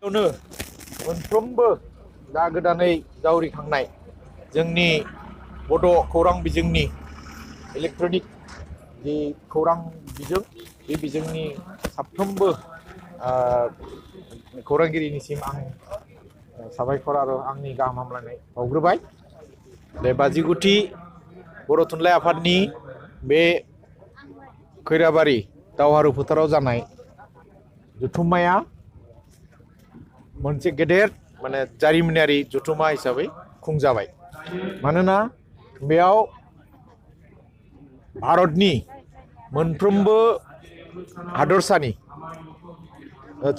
मोनफ्रोमबो दा गोदानै जावरिखांनाय जोंनि बड' खौरां बिजोंनि इलेक्ट्रनिक जि खौरां बिजों बे बिजोंनि साफ्रोमबो खौरांगिरिनिसिम आं साबायखर आरो आंनि गाहाम हामलायनाय बावग्रोबाय। बे 59थि बर' थुनलाइ आफादनि बे खैराबारि दावहारु फोथाराव जानाय जथुम्माया मोनसे गेदेर माने जारिमिनारि जथुम्मा हिसाबै खुंजाबाय। मानोना बेयाव भारतनि मोनफ्रोमबो हादरसानि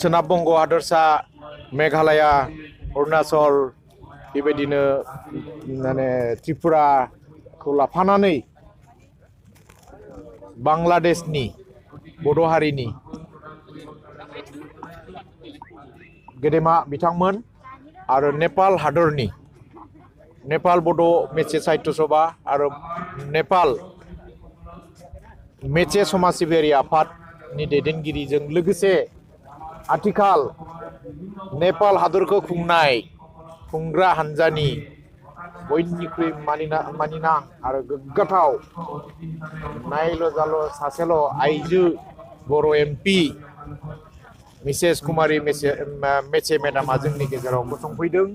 सोनाब बंग हादरसा, मेघालया, अरुणाचल, बेबायदिनो माने त्रिपुराखौ लाफानानै बांलादेशनि बड' हारिनि गेदेमा बिथांमोन आरो नेपाल हादरनि नेपाल बड' मेचे साहित्य सभा आरो नेपाल मेचे समाज सिबियारि आफादनि दैदेनगिरिजों लोगोसे आथिखाल नेपाल हादरखौ खुंग्रा हानजानि बयनिख्रुइ मानिनां आरो गोग्गाथाव नायल' जाल' सासेल' आइजो बर' एमपि मिसेस कुमारी मेचे मेडामा जोंनि गेजेराव गसंफैदों।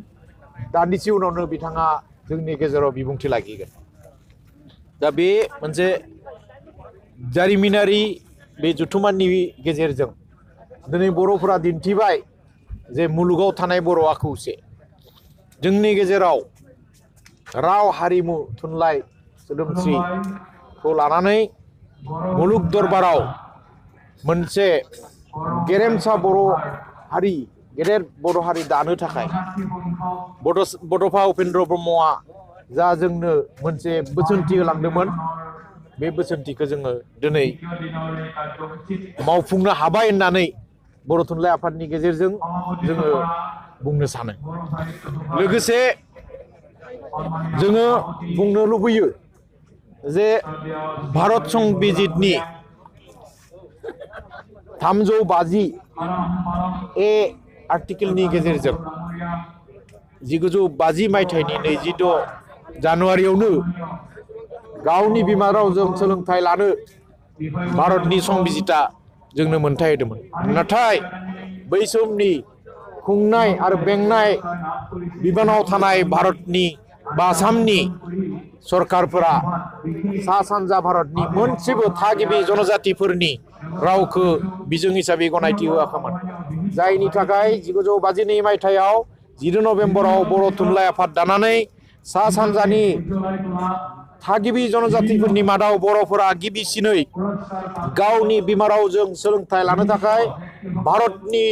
दान्दिसे उनावनो बिथाङा जोंनि गेजेराव बिबुंथि लाखिगोन। दा बे मोनसे जारिमिनारि बे जथुम्मानि गेजेरजों दिनै बर'फोरा दिन्थिबाय जे मुलुगाव थानाय बर'आ खौसे। जोंनि गेजेराव राव, हारिमु, थुनलाइ, सोदोमस्रिखौ लानानै मुलुग दरबाराव मोनसे गेरेमसा बर' हारि, गेदेर बर' हारि दानो थाखाय बड'फा उपेन्द्र ब्रह्मआ जा जोंनो मोनसे बोसोनथि होलांदोंमोन, बे बोसोनथिखौ जोङो दिनै मावफुंनो हाबाय होननानै बर' थुनलाइ आफादनि गेजेरजों जोङो बुंनो सानो। लोगोसे जोङो बुंनो लुबैयो जे भारत संबिजितनि 350 आर्टिकेलनि गेजेरजों 1950 मायथाइनि 26 जानुवारियावनो गावनि बिमा रावजों सोलोंथाइ लानो भारतनि संबिजिता जोंनो मोनथाय होदोंमोन। नाथाय बै समनि खुंनाय आरो बेंनाय बिबानाव थानाय भारतनि बा आसामनि सरकारफोरा सा सानजा भारतनि मोनसेबो थागिबि जनजातिफोरनि रावखौ बिजों हिसाबै गनायथि होआखैमोन। जायनि थाखाय 1952 मायथाइयाव 10 नभेम्बराव बर' थुनलाइ आफाद दानानै सा सानजानि थागिबि जनजातिफोरनि मादाव बर'फोरा गिबिसिनै गावनि बिमा रावजों सोलोंथाइ लानो थाखाय भारतनि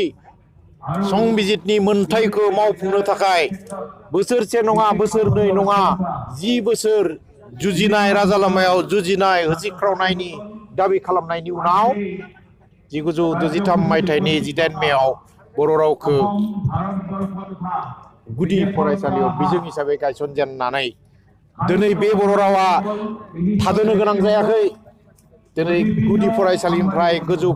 संबिजितनि मोनथायखौ मावफुंनो थाखाय बोसोरसे नङा, बोसोरनै नङा, 10 बोसोर जुजिनाय, राजा लामायाव जुजिनाय, होसिख्रावनायनि दाबि खालामनायनि उनाव 1963 मायथाइनि 18 मेआव बर' रावखौ गुदि फरायसालियाव बिजों हिसाबै गायसनजेननानै दिनै बे बर' रावा थादोनो गोनां जायाखै। दिनै गुदि फरायसालिनिफ्राय गोजौ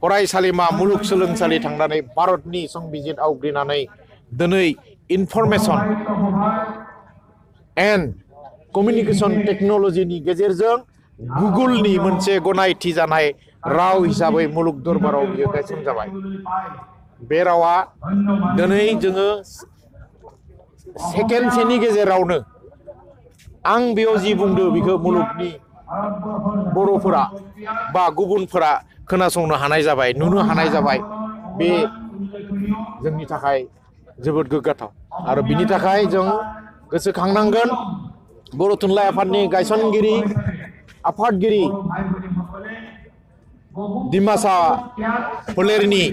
फरायसालिमा, मुलुगसोलोंसालि थांनानै भारतनि संबिजित आवग्रिनानै दिनै इनफरमेसन एन्ड कमिउनिकेसन टेक्न'लजिनि गेजेरजों गुगोलनि मोनसे गनायथि जानाय राव हिसाबै मुलुग दरबाराव बियो गायसनजाबाय। बे रावा दिनै जोङो सेकेन्डसेनि गेजेरावनो आं बेयाव जि बुंदों बेखौ मुलुगनि बर'फोरा बा गुबुनफोरा खोनासंनो हानाय जाबाय, नुनो हानाय जाबाय। बे जोंनि थाखाय जोबोद गोग्गाथाव आरो बिनि थाखाय जों गोसोखांनांगोन बर' थुनलाइ आफादनि गायसनगिरि आफादगिरि डिमासा फोलेरनि,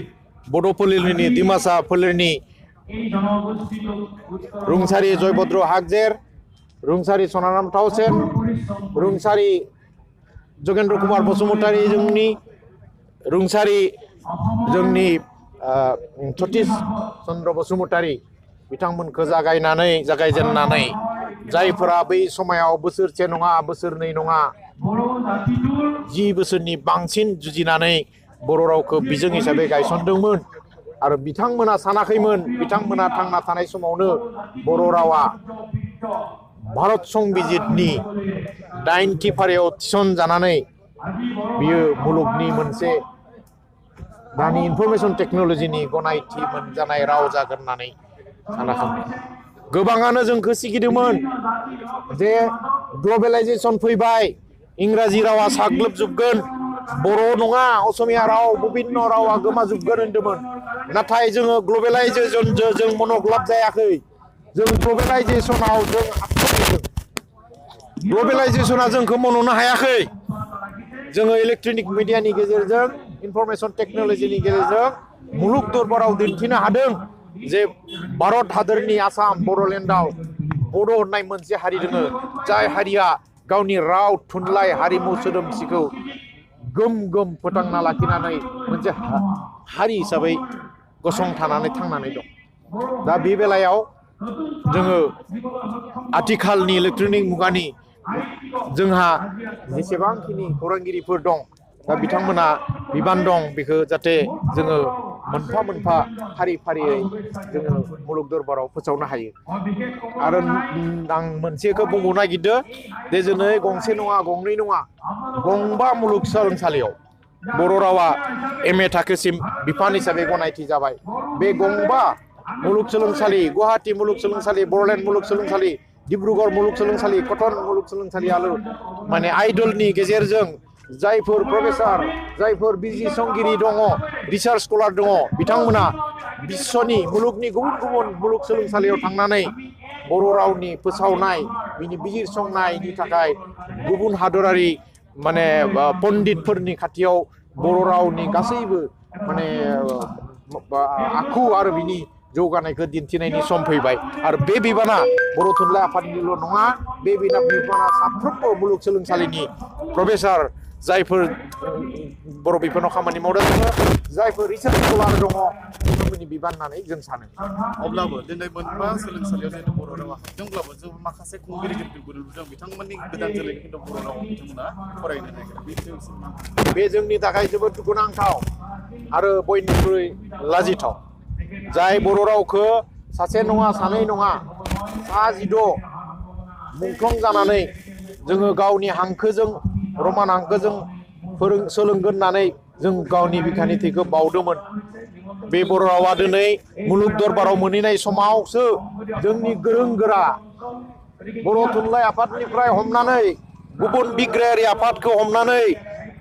बड' फोलेरनि डिमासा फोलेरनि रुंसारि जयभद्र हागजेर, रुंसारि सनाराम थाउसेन, रुंसारि जगेन्द्र कुमार बसुमतारी, रुंसारि जोंनि सतिश चन्द्र बसुमतारी बिथांमोनखौ जागायजेननानै जायफोरा बै समाव बोसोरसे नङा, बोसोरनै नङा, 10 बोसोरनि बांसिन जुजिनानै बर' रावखौ बिजों हिसाबै गायसनदोंमोन। आरो बिथांमोना सानाखैमोन बिथांमोना थांना थानाय समावनो बर' रावा भारत संबिजितनि 9थि फारियाव थिसनजानानै बियो मुलुगनि मोनसे दानि इनफरमेशन टेक्नोलॉजीनि गनायथि मोनजानाय राव जागोन होननानै सानाखैमोन गोबाङानो जोंखौ सिगिदोंमोन जे ग्लबेलाइजेशन फैबाय इंराजि रावा साग्लोबजोबगोन बर' नङा असमिया राव बिभिन्न रावा गोमाजोबगोन होनदोंमोन नाथाय जोङो ग्लबेलाइजेशनजों जों मनग्लाब जायाखै जों ग्लबेलाइजेशनाव जों हाबसनदों ग्लबेलाइजेशना जोंखौ मन'नो हायाखै जोङो इलेक्ट्रनिक मिडियानि गेजेरजों इनफरमेशन टेक्नोलॉजीनि गेजेरजों मुलुग दरबाराव दिन्थिनो हादों जे भारत हादरनि आसाम बड'लेण्डआव बड' होननाय मोनसे हारि दङ जाय हारिया गावनि राव थुनलाइ हारिमु सोदोमस्रिखौ गोम गोम फोथांना लाखिनानै मोनसे हारि हिसाबै गसंथानानै थांनानै दं दा बे बेलायाव जोङो आथिखालनि इलेक्ट्रनिक मुगानि जोंहा जेसेबांखिनि खौरांगिरिफोर दं दा बिथांमोना बिबान दं बेखौ जाहाथे जोङो मोनफा मोनफा फारि फारियै जोङो मुलुग दरबाराव फोसावनो हायो आरो आं मोनसेखौ बुंनो नागिरदों जे दिनै गंसे नङा गंनै नङा गंबा मुलुगसोलोंसालियाव बर' रावा MA थाखोसिम बिफान हिसाबै गनायथि जाबाय बे गंबा मुलुगसोलोंसालि गुवाहाटी मुलुगसोलोंसालि बड'लेण्ड मुलुगसोलोंसालि डिब्रुगड़ मुलुगसोलोंसालि कटन मुलुगसोलोंसालि आरो माने आइडलनि गेजेरजों जायफोर प्रफेसार जायफोर बिजिरसंगिरि दङ रिसार्च स्कलार दङ बिथांमोना विश्वनि मुलुगनि गुबुन गुबुन मुलुगसोलोंसालियाव थांनानै बर' रावनि फोसावनाय बिनि बिजिरसंनायनि थाखाय गुबुन हादरारि माने पण्डितफोरनि खाथियाव बर' रावनि गासैबो माने आखु आरो बिनि जौगानायखौ दिन्थिनायनि सम फैबाय आरो बे बिबाना बर' थुनलाइ आफादनिल' नङा बे बिबाना साफ्रोमबो मुलुगसोलोंसालिनि प्रफेसार जायफोर बर' बिफानाव खामानि मावदों जायफोर रिसार्च स्कलार दङ बिथांमोननि बिबान होननानै जों सानो अब्लाबो दिनै मोनबा सोलोंसालियाव जोंनि बर' रावा हाबदोंब्लाबो जों माखासे खुंगिरि गिदिरफोर नुदों बिथांमोननि गोदान जोलैनि खिन्थु बर' रावाव बिथांमोना फरायनो नागिरा बे जोंनि थाखाय जोबोद दुखुनांथाव आरो बयनिख्रुइ लाजिथाव जाय बर' रावखौ सासे नङा सानै नङा सा 16 मुंख्लं जानानै जोङो गावनि हांखोजों रमान हांखोजों सोलोंगोन होननानै जों गावनि बिखानिथिखौ बावदोंमोन बे बर' रावा दिनै मुलुग दरबाराव मोनहैनाय समावसो जोंनि गोरों गोरा बर' थुनलाइ आफादनिफ्राय हमनानै गुबुन बिग्रायारि आफादखौ हमनानै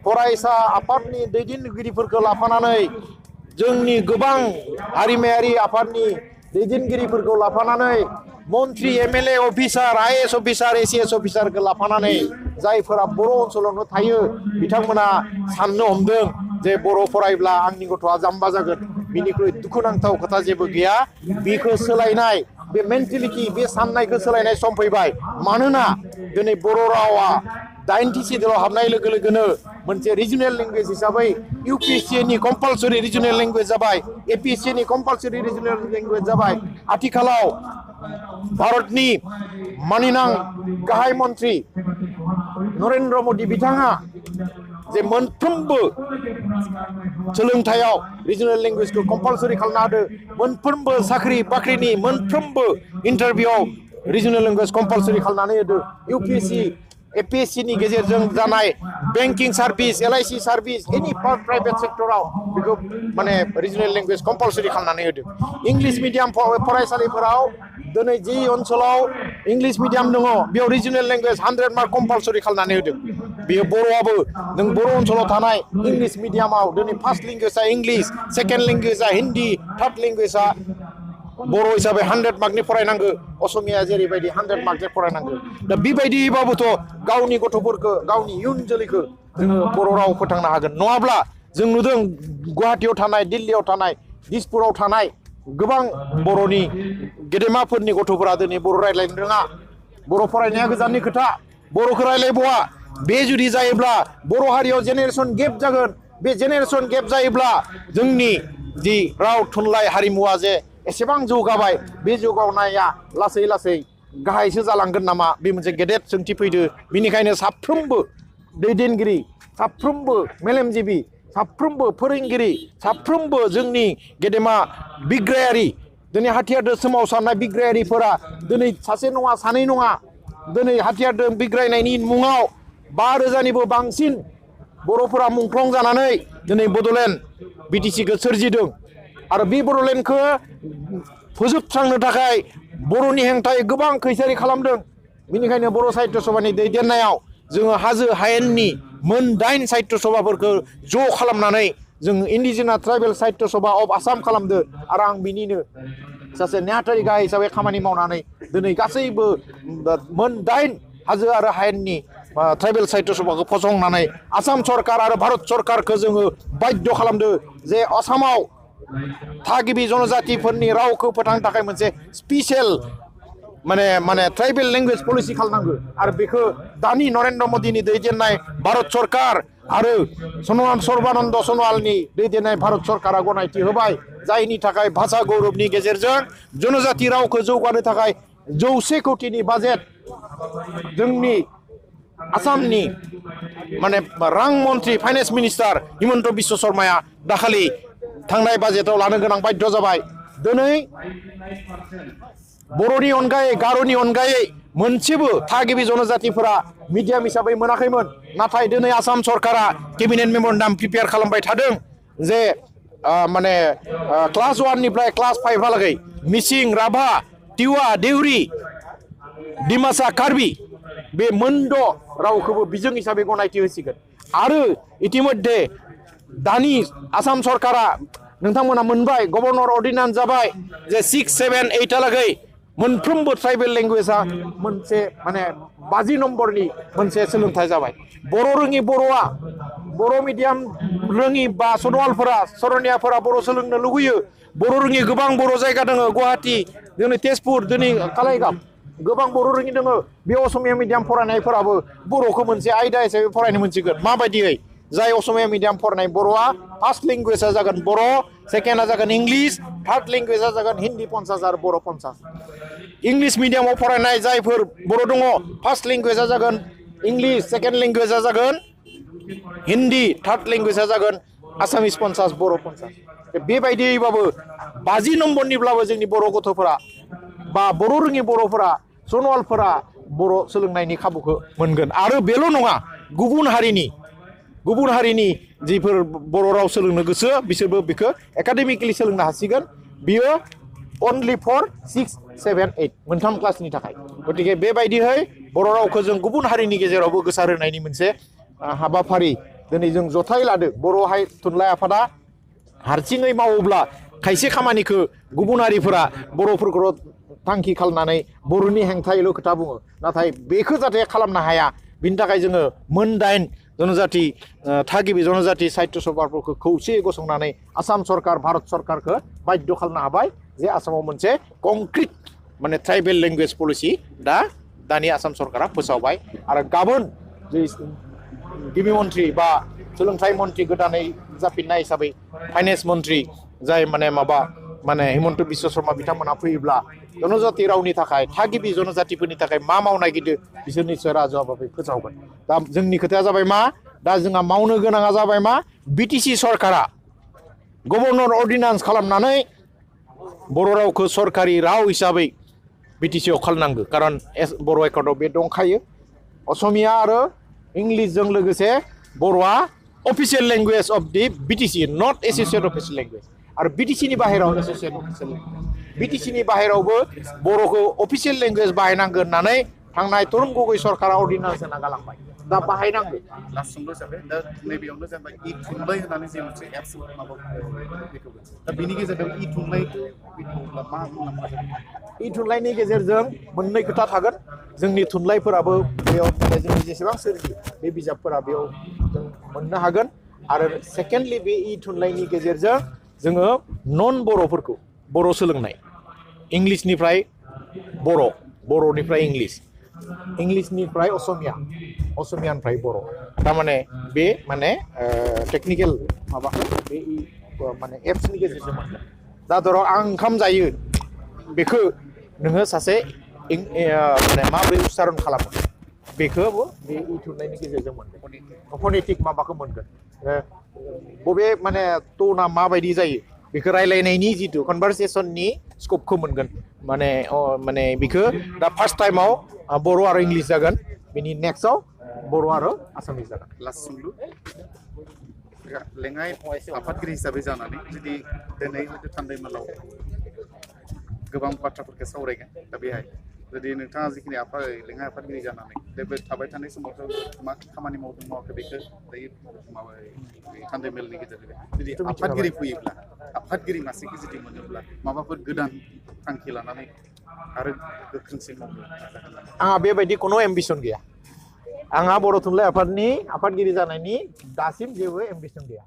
फरायसा आफादनि दैदेनगिरिफोरखौ लाफानानै जोंनि गोबां हारिमायारि आफादनि दैदेनगिरिफोरखौ लाफानानै मन्त्रि MLA officer IAS officer ACS अफिसारखौ लाफानानै जायफोरा बर' ओनसोलावनो थायो बिथांमोना साननो हमदों जे बर' फरायब्ला आंनि गथ'आ जाम्बा जागोन बिनिख्रुइ दुखुनांथाव खोथा जेबो गैया बेखौ सोलायनाय बे मेन्टेलिटि बे साननायखौ सोलायनाय सम फैबाय मानोना दिनै बर' रावा 9थि सिडिउलाव हाबनाय लोगो लोगोनो मोनसे रिजनेल लेंगुवेज हिसाबै UPSC नि कम्पालसरि रिजनेल लेंगुवेज जाबाय APSC नि कम्पालसरि रिजनेल लेंगुवेज जाबाय आथिखालाव भारतनि मानिनां गाहाय मन्त्रि नरेन्द्र मोदी बिथाङा जे मोनफ्रोमबो सोलोंथायाव रिजनेल लेंगुवेजखौ कम्पालसरि खालामना होदो मोनफ्रोमबो साख्रि बाख्रिनि मोनफ्रोमबो इन्टारभिउआव रिजनेल लेंगुवेज कम्पालसरि खालामनानै होदो UPSC APSC नि गेजेरजों जानाय बेंकिं सार्भिस LIC सार्भिस एनि प्राइभेट सेक्टराव बेखौ माने रिजनेल लेंगुवेज कम्पालसरि खालामनानै होदो इंलिश मिडियाम फरायसालिफोराव दिनै जि ओनसोलाव इंलिश मिडियाम दङ बेयाव रिजनेल लेंगुवेज 100 मार्क कम्पालसरि खालामनानै होदों बेयो बर'आबो नों बर' ओनसोलाव थानाय इंलिश मिडियामाव दिनै फार्स्ट लेंगुवेजआ इंलिश सेकेन्ड लेंगुवेजआ हिन्दी थार्ड लेंगुवेजआ बर' हिसाबै 100 मार्कनि फरायनांगौ असमिया जेरैबायदि 100 मार्कनि फरायनांगौ दा बेबायदिबाबोथ' गावनि गथ'फोरखौ गावनि इयुन जोलैखौ जोङो बर' राव फोथांनो हागोन नङाब्ला जों नुदों गुवाहाटीयाव थानाय दिल्लीयाव थानाय दिसपुराव थानाय गोबां बर'नि गेदेमाफोरनि गथ'फोरा दिनै बर' रायज्लायनो रोङा बर' फरायनाया गोजाननि खोथा बर'खौ रायज्लायबावा बे जुदि जायोब्ला बर' हारियाव जेनेरेसन गेप जागोन बे जेनेरेसन गेप जायोब्ला जोंनि जि राव थुनलाइ हारिमुवा जे एसेबां जौगाबाय बे जौगानाया लासै लासै गाहायसो जालांगोन नामा बे मोनसे गेदेर सोंथि फैदो बिनिखायनो साफ्रोमबो दैदेनगिरि साफ्रोमबो मेलेमजिबि साफ्रोमबो फोरोंगिरि साफ्रोमबो जोंनि गेदेमा बिग्रायारि दिनै हाथियारजों सोमावसारनाय बिग्रायारिफोरा दिनै सासे नङा सानै नङा दिनै हाथियारजों बिग्रायनायनि मुङाव 5,000निबो बांसिन बर'फोरा मुंख्लं जानानै दिनै बड'लेण्ड बिटिसिखौ सोरजिदों आरो बे बड'लेण्डखौ फोजोबस्रांनो थाखाय बर'नि हेंथायै गोबां खैसारि खालामदों बेनिखायनो बर' साहित्य सभानि दैदेननायाव जोङो हाजो हायेननि मोन 8 साहित्य सभाफोरखौ ज' खालामनानै जों indigenous tribal Sahitya Sabha of Assam खालामदो आरो आं बिनिनो सासे नेहाथारि गाहाय हिसाबै खामानि मावनानै दिनै गासैबो मोन 8 हाजो आरो हायेननि ट्राइबेल साहित्य सभाखौ फसंनानै आसाम सरकार आरो भारत सरकारखौ जोङो बाध्य खालामदो जे आसामाव थागिबि जनजातिफोरनि रावखौ फोथांनो थाखाय मोनसे स्पेशल माने ट्राइबेल लेंगुवेज पलिसि खालामनांगौ आरो बेखौ दानि नरेन्द्र मोदीनि दैदेननाय भारत सरकार आरो सर्बानन्द सन'वालनि दैदेननाय भारत सरकारा गनायथि होबाय जायनि थाखाय भाषा गौरबनि गेजेरजों जनजाति रावखौ जौगानो थाखाय 100 कोटिनि बाजेट जोंनि आसामनि माने रां मन्त्रि फाइनेन्स मिनिस्टार हिमन्त बिश्व शर्माया दाखालि थांनाय बाजेटाव लानो गोनां बाध्य जाबाय दिनै बर'नि अनगायै गार'नि अनगायै मोनसेबो थागिबि जनजातिफोरा मिडियाम हिसाबै मोनाखैमोन नाथाय दिनै आसाम सरकारा केबिनेट मेम'रेन्डाम प्रिपेयार खालामबाय थादों जे माने क्लास 1 निफ्राय क्लास 5 हालागै मिसिं राभा टिवा देउरि डिमासा कार्बि बे मोनद' रावखौबो बिजों हिसाबै गनायथि होसिगोन आरो इतिमध्ये दानि आसाम सरकारा नोंथांमोना मोनबाय गभर्नर अर्डिनान्स जाबाय जे 6, 7, 8 हालागै मोनफ्रोमबो ट्राइबेल लेंगुवेजआ मोनसे माने 50 नम्बरनि मोनसे सोलोंथाइ जाबाय बर' रोङि बर'आ बर' मिडियाम रोङि बा सन'वालफोरा सरनियाफोरा बर' सोलोंनो लुगैयो बर' रोङि गोबां बर' जायगा दङ गुवाहाटि दिनै तेजपुर दिनै कालाइगाव गोबां बर' रोङि दङ बे असमिया मिडियाम फरायनायफोराबो बर'खौ मोनसे आयदा हिसाबै फरायनो मोनसिगोन माबायदियै जाय असमिया मिडियाम फरायनाय बर'आ फार्स्ट लेंगुवेजआ जागोन बर' सेकेन्डआ जागोन इंलिश थार्ड लेंगुवेजआ जागोन हिन्दी 50 आरो बर' 50 इंलिश मिडियामाव फरायनाय जायफोर बर' दङ फार्स्ट लेंगुवेजआ जागोन इंलिश सेकेन्ड लेंगुवेजआ जागोन हिन्दी थार्ड लेंगुवेजआ जागोन आसामिस 50 बर' 50 बेबायदियैबाबो 50 नम्बरनिब्लाबो जोंनि बर' गथ'फोरा बा बर' रोङि बर'फोरा सन'वालफोरा बर' सोलोंनायनि खाबुखौ मोनगोन आरो बेल' नङा गुबुन हारिनि जिफोर बर' राव सोलोंनो गोसो बिसोरबो बेखौ एकाडेमिकेलि सोलोंनो हासिगोन बियो अनलि फर 6, 7, 8 मोनथाम क्लासनि थाखाय गतिके बेबायदियै बर' रावखौ जों गुबुन हारिनि गेजेरावबो गोसार होनायनि मोनसे हाबाफारि दिनै जों जथाय लादों बर' थुनलाइ आफादा हारसिङै मावोब्ला खायसे खामानिखौ गुबुन हारिफोरा बर'फोरखौ थांखि खालामनानै बर'नि हेंथायैल' खोथा बुङो नाथाय बेखौ जाहाथे खालामनो हाया बिनि थाखाय जोङो मोन 8 जनजाति थागिबि जनजाति साहित्य सभाफोरखौ खौसेयै गसंनानै आसाम सरकार भारत सरकारखौ बाध्य खालामनो हाबाय जे आसामाव मोनसे कंक्रिट माने ट्राइबेल लेंगुवेज पलिसि दानि आसाम सरकारा फोसावबाय आरो गाबोन जे गिबि मन्त्रि बा सोलोंथाइ मन्त्रि गोदानै जाफिननाय हिसाबै फाइनेन्स मन्त्रि जाय माने हिमन्त बिश्व शर्मा बिथांमोना फैयोब्ला जनजाति रावनि थाखाय थागिबि जनजातिफोरनि थाखाय मा मावनायगिरदो बिसोरनि राजु हाबाफारि फोसावगोन दा जोंनि खोथाया जाबाय मा दा जोंहा मावनो गोनाङा जाबाय मा बिटिसि सरकारा गभर्नर अर्डिनान्स खालामनानै बर' रावखौ सरकारि राव हिसाबै बिटिसिआव खालामनांगौ कारन बर' एकाउन्टआव बे दंखायो असमिया आरो इंलिशजों लोगोसे बर'आ official language of the BTC not associate official language आरो बिटिसिनि बाहेराव एसोसिएट अफिसियेल लेंगुवेज बिटिसिनि बाहेरावबो बर'खौ अफिसियेल लेंगुवेज बाहायनांगोन होननानै थांनाय तरुण गगৈ सरकारा अर्डिनान्स होना गालांबाय दा बाहायनांगो लास्ट सोंलु हिसाबै दा नैबेयावनो जेनेबा इ थुनलाइ होननानै जे मोनसे एप्स माबा बेखौ दा बिनि गेजेरजों इ थुनलाइखौ मा मुलाम्फा जागोन इ थुनलाइनि गेजेरजों मोननै खोथा थागोन जोंनि थुनलाइफोराबो बेयाव जोंनि जेसेबां सोरजि बे बिजाबफोरा बेयाव जों मोननो हागोन आरो सेकेन्डलि बे इ थुनलाइनि गेजेरजों जोङो नन बर'फोरखौ बर' सोलोंनाय इंलिशनिफ्राय बर'निफ्राय इंलिशनिफ्राय असमियानिफ्राय बर' थारमाने बे माने टेक्निकेल माबाखौ बे माने एप्सनि गेजेरजों मोनगोन दा धर आं ओंखाम जायो बेखौ नोङो सासे माने माबोरै उच्चारण खालामो बेखौबो बे इ थुनलाइनि गेजेरजों मोनगोन फनेटिक माबाखौ मोनगोन बबे माने टना माबायदि जायो बेखौ रायलायनायनि जितु कनभारसेसननि स्कपखौ मोनगोन माने बेखौ दा फार्स्ट टाइमाव बर' आरो इंलिश जागोन बेनि नेक्स्टआव बर' आरो आसामिस जागोन लास्ट सोंलु लेङाइ आफादगिरि हिसाबै जानानै जुदि दिनै हयथ' थान्दैमोलाव गोबां बाथ्राफोरखौ सावरायगोन दा बेहाय जुदि नोंथाङा जिखिनि लेङाइ आफादगिरि जानानै बे थाबाय थानाय समावथ' मा खामानि मावदों मावाखै बेखौ दायो माबा थान्दैमेलनि गेजेरजों जुदि आफादगिरि फैयोब्ला आफादगिरि मासेखौ जुदि मोनोब्ला माबाफोर गोदान थांखि लानानै आरो गोख्रोंसिन मावनो आंहा बेबायदि कोनो एम्बिसन गैया आंहा बर' थुनलाइ आफादनि आफादगिरि जानायनि दासिम जेबो एम्बिसन गैया